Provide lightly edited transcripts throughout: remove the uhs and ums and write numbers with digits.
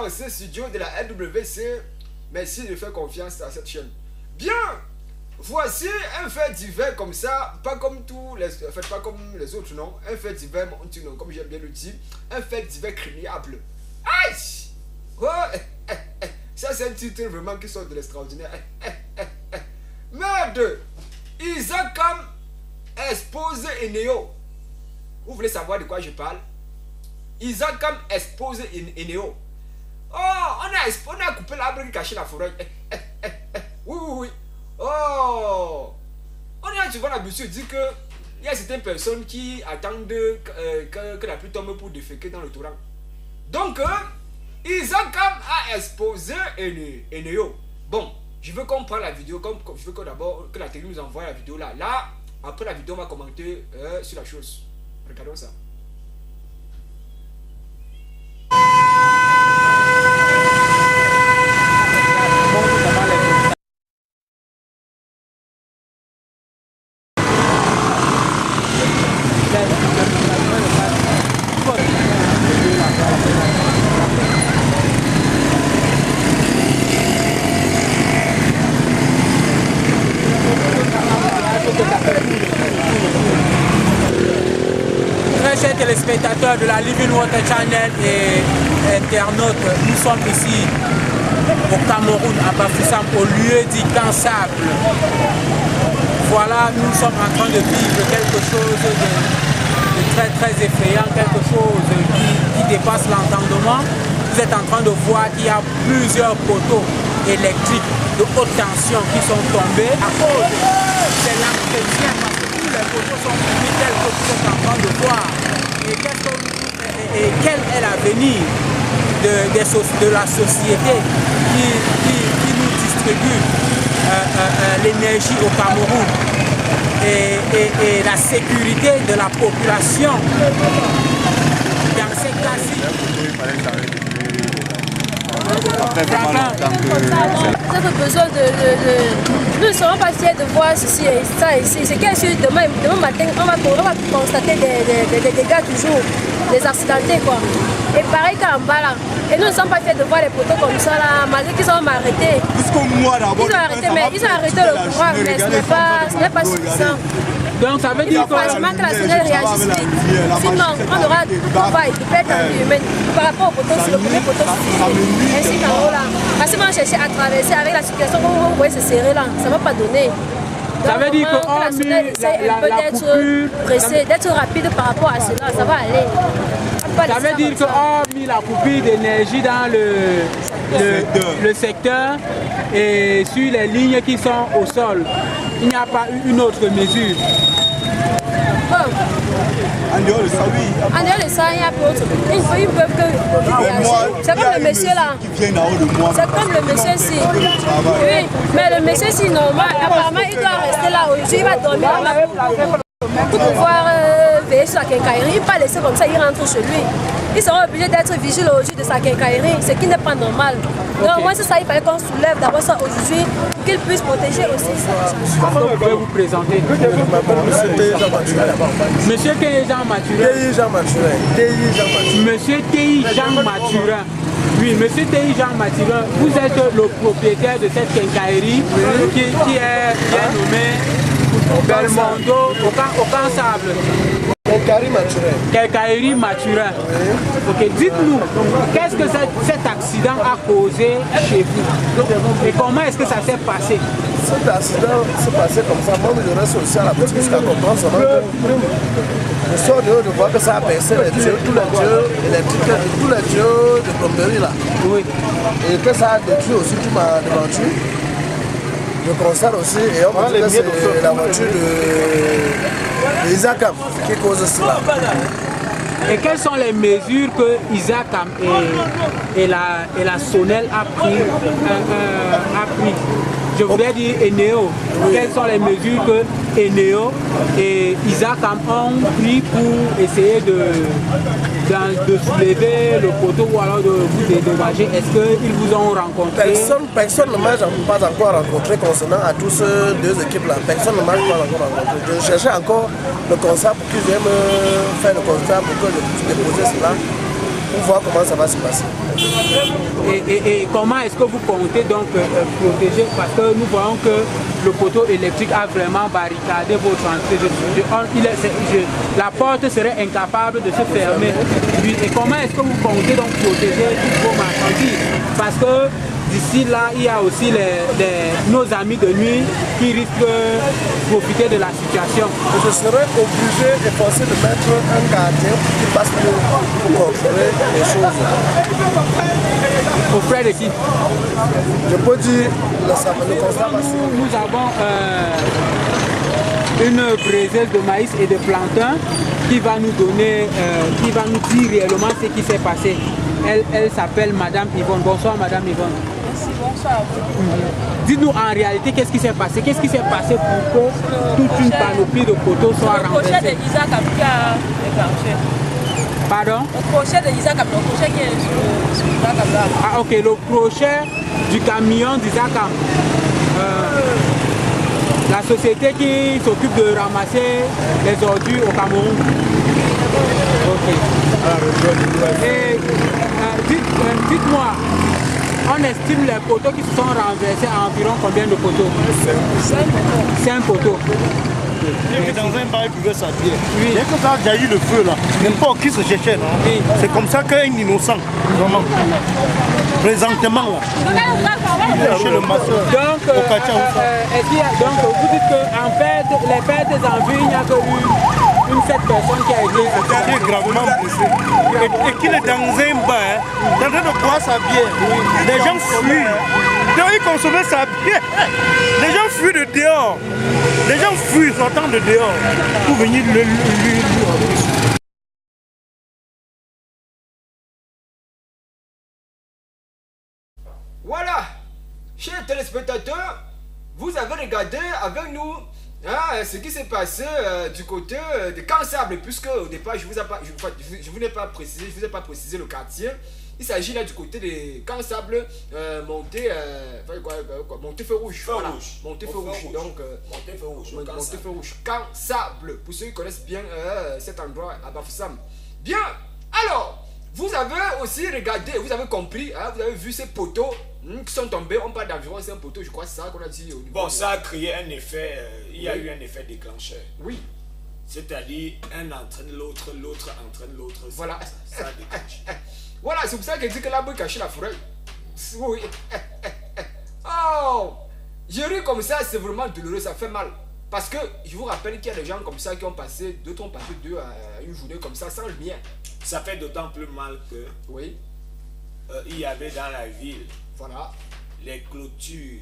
dans ce studio de la LWC. Merci de faire confiance à cette chaîne. Bien, voici un fait divers comme ça, pas comme tous les, en fait, pas comme les autres, non. Un fait divers, comme j'aime bien le dire, un fait divers criminable. Aïe! Oh, ça c'est un titre vraiment qui sort de l'extraordinaire. Merde! Isakam expose Eneo. Vous voulez savoir de quoi je parle? Isakam expose Eneo. Oh, on a coupé l'arbre qui cachait la forêt. Oui. Oh, on a souvent l'habitude de dire que il y a certaines personnes qui attendent que la pluie tombe pour déféquer dans le torrent. Donc, Isakam a exposé Eneo. Bon, je veux qu'on prenne la vidéo, je veux que d'abord que la technique nous envoie la vidéo là. Là, après la vidéo, on va commenter sur la chose. Regardons ça. Très chers téléspectateurs de la Living Water Channel et internautes, nous sommes ici au Cameroun, à Bafoussam, au lieu dit Camp Sable. Voilà, nous sommes en train de vivre quelque chose de très effrayant, quelque chose qui dépasse l'entendement. Vous êtes en train de voir qu'il y a plusieurs poteaux électriques de haute tension qui sont tombés à cause de l'entretien, parce que tous les poteaux sont finis tels que vous êtes en train de voir. Et quel est l'avenir de la société qui nous distribue l'énergie au Cameroun et la sécurité de la population dans ces cas-ci. Nous avons besoin nous ne serons pas fiers de voir ceci et ça ici. C'est quelque chose demain matin, on va constater des dégâts toujours, des accidentés quoi. Et pareil qu'en bas là. Et nous ne sommes pas fiers de voir les poteaux comme ça là, malgré qu'ils ont arrêté. Ils ont arrêté, mais ils ont arrêté le courant, mais ce n'est pas suffisant. Donc ça veut dire que la SONEL réagisse vite. Sinon, on aura tout travail de perte humaine par rapport au poteau, sur le premier poteau ainsi qu'en haut là. Parce qu'on chercher à traverser avec la situation comme vous voyez se serrer là, ça ne va pas donner. Ça veut dire que la SONEL essaie un peu d'être pressée, d'être rapide par rapport à cela, ça va aller. Ça veut dire qu'on mis la coupure d'énergie dans le secteur et sur les lignes qui sont au sol. Il n'y a pas eu une autre mesure. En dehors de ça, oui. En dehors de ça, il n'y a pas autre. Ils peuvent que réagir. C'est comme le monsieur là. C'est comme le monsieur ici. Oui, mais le monsieur ici, normal, apparemment, il doit rester là aujourd'hui. Il va dormir là-bas pour pouvoir veiller sur la quincaillerie. Il ne peut pas laisser comme ça, il rentre chez lui. Ils seront obligés d'être vigiles aujourd'hui de sa quincaillerie, ce qui n'est pas normal. Donc moi c'est ça, il fallait qu'on soulève d'abord ça aujourd'hui pour qu'il puisse protéger aussi ça. Comment vous pouvez vous présenter? Monsieur T. Jean Mathurin. Monsieur T. Jean Mathurin. Oui, monsieur T. Jean Mathurin, vous êtes le propriétaire de cette quincaillerie qui est bien nommée Belmondo au Camp Sable. Quincaillerie Mathurin. Ok, dites-nous, qu'est-ce que cet accident a causé chez vous? Et comment est-ce que ça s'est passé? Cet accident s'est passé comme ça. Moi, je reste aussi à la boutique jusqu'à comprendre seulement. Je sors dehors de voir que ça a percé les tuyaux, tous les tuyaux électriques, tous les tuyaux de plomberie là. Oui. Et que ça a détruit aussi toute ma devanture. Je constate aussi, et on me dit que c'est la voiture de Isakam qui cause cela. Et quelles sont les mesures que Isakam et la SONEL a pris? Je voudrais dire Eneo. Quelles sont les mesures que Eneo et Isakam ont pris pour essayer de soulever le poteau ou alors de vous dédommager? Est-ce qu'ils vous ont rencontré? Personne ne m'a pas encore rencontré concernant à tous ces deux équipes-là. Personne ne m'a pas encore rencontré. Je cherchais encore le constat pour qu'ils viennent me faire le constat pour que je puisse déposer cela pour voir comment ça va se passer. Et comment est-ce que vous comptez donc protéger, parce que nous voyons que le poteau électrique a vraiment barricadé votre entrée. La porte serait incapable de se fermer. Et comment est-ce que vous comptez donc protéger toutes vos marchandises? Parce que d'ici là, il y a aussi nos amis de nuit qui risquent de profiter de la situation. Je serai obligé et forcé de mettre un gardien qui passe pour contrôler les choses. Auprès de qui? Je peux dire le constat. Nous avons une braiseuse de maïs et de plantain qui va nous donner, qui va nous dire réellement ce qui s'est passé. Elle s'appelle Madame Yvonne. Bonsoir Madame Yvonne. Merci, bonsoir à vous. Dites-nous en réalité qu'est-ce qui s'est passé. Qu'est-ce qui s'est passé pour que toute une panoplie de poteaux soit renversée? Le crochet de Isaac a déclenché. Pardon? Le crochet de Isaac, le crochet qui est sur Isaac. Ah ok, le crochet du camion d'Isaac. La société qui s'occupe de ramasser les ordures au Cameroun. Ok. Et dites-moi, on estime les poteaux qui se sont renversés à environ combien de poteaux? 5 poteaux. Et dans un bar, il buvait sa bière. Oui. Dès que ça a jailli le feu là, n'importe qui se cherchait. Oui. C'est comme ça qu'un innocent, vraiment, présentement là, il est chez le masseur. Donc, donc vous dites qu'en fait, les fêtes en vue, il n'y a que une seule personne qui a été gravement blessé. Et qu'il est dans un bar, en train de boire sa bière. Les gens fuient. Donc il consommait sa bière. Les gens fuient de dehors. Les gens fuient sortant de dehors pour venir lui. Voilà, chers téléspectateurs, vous avez regardé avec nous ce qui s'est passé du côté de Cansable, puisque au départ je vous n'ai pas précisé le quartier. Il s'agit là du côté de Cansable, Montée Feu Rouge. Montée Feu Rouge. Donc Montée Feu Rouge. Cansable, pour ceux qui connaissent bien cet endroit à Bafoussam. Bien, alors, vous avez aussi regardé, vous avez compris, vous avez vu ces poteaux qui sont tombés. On parle d'environ 5 poteaux, je crois, c'est ça qu'on a dit au niveau. Bon, ça a créé un effet, il y a eu un effet déclencheur. Oui. C'est-à-dire, un entraîne l'autre, l'autre entraîne l'autre. Voilà. Ça déclenche. Voilà, c'est pour ça qu'il dit que l'arbre cache la forêt. Oui. Oh, je ris comme ça, c'est vraiment douloureux, ça fait mal. Parce que je vous rappelle qu'il y a des gens comme ça qui ont passé une journée comme ça sans lumière. Ça fait d'autant plus mal que oui. Il y avait dans la ville, voilà, les clôtures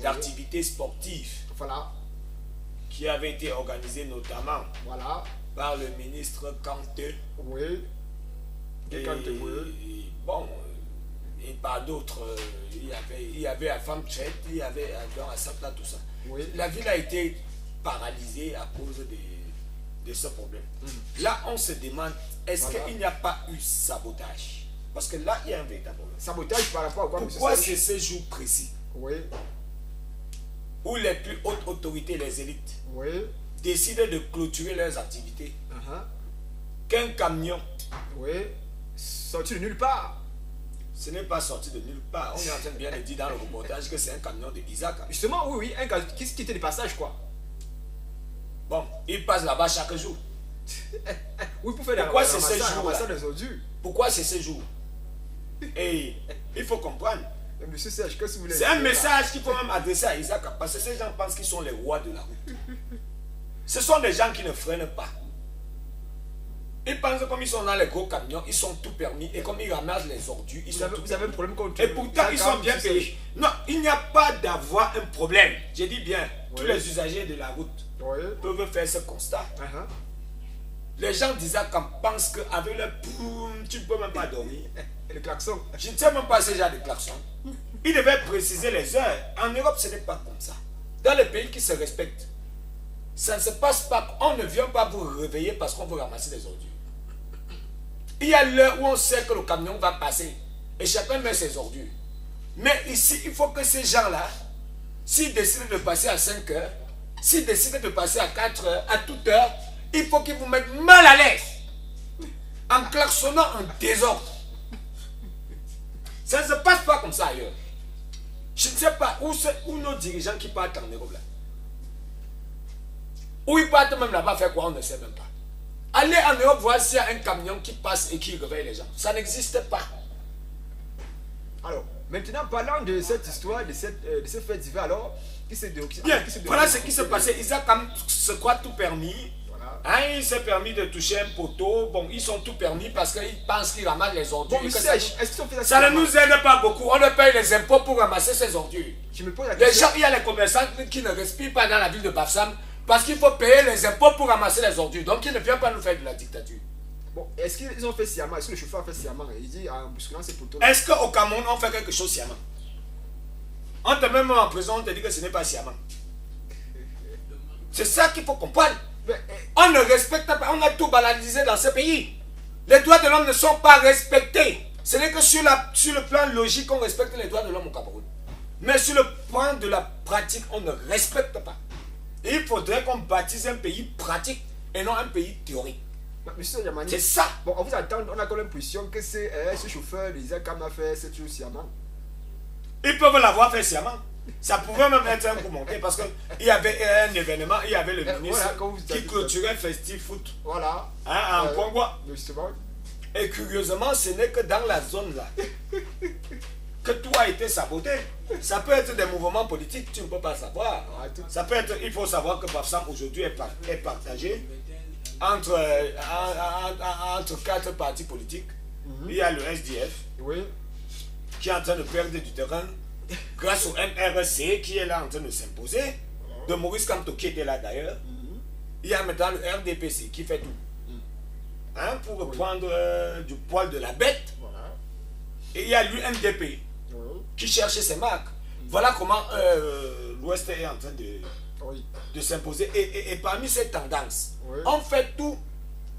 d'activités sportives, voilà, qui avaient été organisées notamment, voilà, par le ministre Kanté. Oui. Et bon, et par d'autres, il y avait à Femme Tchèque, il y avait à Sapla, tout ça. Oui. La ville a été paralysée à cause de ce problème. Là, on se demande, est-ce qu'il n'y a pas eu sabotage? Parce que là, il y a un véritable problème. Sabotage par rapport à quoi? Pourquoi c'est ce jour précis? Oui. Où les plus hautes autorités, les élites, oui, décident de clôturer leurs activités, qu'un camion, oui, sorti de nulle part. Ce n'est pas sorti de nulle part. On est en train de bien le dire dans le reportage que c'est un camion de Isaac. Justement, oui, un camion qui était de passage, quoi. Bon, il passe là-bas chaque jour. Oui, pour faire des ramassage des ordures. Pourquoi c'est ce jour? Et il faut comprendre. Monsieur Serge, qu'est-ce que vous voulez dire? C'est un message qu'il faut même adresser à Isaac, parce que ces gens pensent qu'ils sont les rois de la route. Ce sont des gens qui ne freinent pas. Ils pensent que comme ils sont dans les gros camions, ils sont tout permis, et comme ils ramassent les ordures, ils sont tout vous avez un problème contre et pourtant, ils sont bien payés. Non, il n'y a pas d'avoir un problème. J'ai dit bien, tous les usagers de la route peuvent faire ce constat. Les gens d'Isaac pensent qu'avec le poum, tu ne peux même pas dormir. Et le klaxon. Je ne sais même pas ce genre de klaxon. Ils devaient préciser les heures. En Europe, ce n'est pas comme ça. Dans les pays qui se respectent, ça ne se passe pas. On ne vient pas vous réveiller parce qu'on veut ramasser des ordures. Il y a l'heure où on sait que le camion va passer et chacun met ses ordures. Mais ici, il faut que ces gens-là, s'ils décident de passer à 5 heures, s'ils décident de passer à 4 heures, à toute heure, il faut qu'ils vous mettent mal à l'aise. en klaxonnant en désordre. Ça ne se passe pas comme ça ailleurs. Je ne sais pas où nos dirigeants qui partent en Europe là. Où ils partent même là-bas faire quoi, on ne sait même pas. Allez en Europe voir s'il y a un camion qui passe et qui réveille les gens. Ça n'existe pas. Alors, maintenant, parlant de cette histoire, de ce fait divers, alors, voilà ce qui s'est passé. Ils ont comme se croient tout permis. Voilà. Hein, il s'est permis de toucher un poteau. Bon, ils sont tout permis parce qu'ils pensent qu'ils ramassent les ordures. Bon, ça ne nous aide pas beaucoup. On leur paye les impôts pour ramasser ces ordures. Je me pose la question. Les gens, il y a les commerçants qui ne respirent pas dans la ville de Bafoussam parce qu'il faut payer les impôts pour ramasser les ordures. Donc, ils ne viennent pas nous faire de la dictature. Bon, est-ce qu'ils ont fait sciemment? Est-ce que le chauffeur a fait sciemment? Il dit en bousculant ces poteaux. Est-ce qu'au Cameroun, on fait quelque chose sciemment? On te met même en prison, on te dit que ce n'est pas sciemment. C'est ça qu'il faut comprendre. On ne respecte pas, on a tout banalisé dans ce pays. Les droits de l'homme ne sont pas respectés. Ce n'est que sur le plan logique qu'on respecte les droits de l'homme au Cameroun. Mais sur le plan de la pratique, on ne respecte pas. Et il faudrait qu'on bâtisse un pays pratique et non un pays théorique. C'est ça. Bon, on vous attend, on a comme l'impression que c'est ce chauffeur, Isaac Kam a fait cette chose sciemment. Ils peuvent l'avoir fait sciemment. Ça pouvait même être un coup monté parce qu'il y avait un événement, il y avait le ministre qui clôturait Festif Foot. Voilà. Hein, en Congo. Justement. Et curieusement, ce n'est que dans la zone là que tout a été saboté. Ça peut être des mouvements politiques, tu ne peux pas savoir. Ça peut être, il faut savoir que Bafoussam aujourd'hui est partagé entre 4 partis politiques. Il y a le SDF. Oui. Qui est en train de perdre du terrain grâce au MRC qui est là en train de s'imposer, de Maurice Kamto qui était là d'ailleurs. Il y a maintenant le RDPC qui fait tout. Hein, pour reprendre du poil de la bête. Et il y a l'UNDP qui cherchait ses marques. Voilà comment l'Ouest est en train de s'imposer. Et parmi ces tendances, on fait tout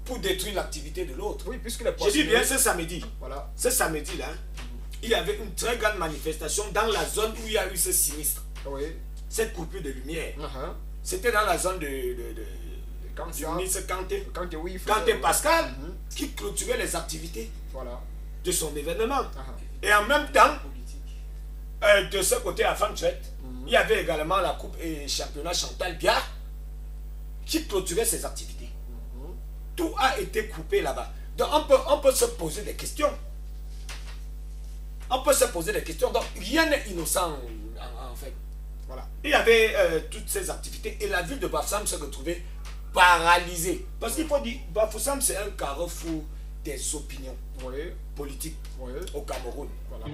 pour détruire l'activité de l'autre. Oui, puisque je dis bien ce samedi. Voilà. Ce samedi là. Il y avait une très grande manifestation dans la zone où il y a eu ce sinistre. Cette coupure de lumière. C'était dans la zone du ministre Kanté Pascal qui clôturait les activités de son événement. Et en même temps, de ce côté à Fanchouette, il y avait également la coupe et championnat Chantal Biard qui clôturait ses activités. Tout a été coupé là-bas. Donc on peut se poser des questions. On peut se poser des questions. Donc, rien n'est innocent en fait. Voilà. Il y avait toutes ces activités et la ville de Bafoussam se retrouvait paralysée. Parce qu'il faut dire, Bafoussam, c'est un carrefour des opinions politiques au Cameroun. Voilà.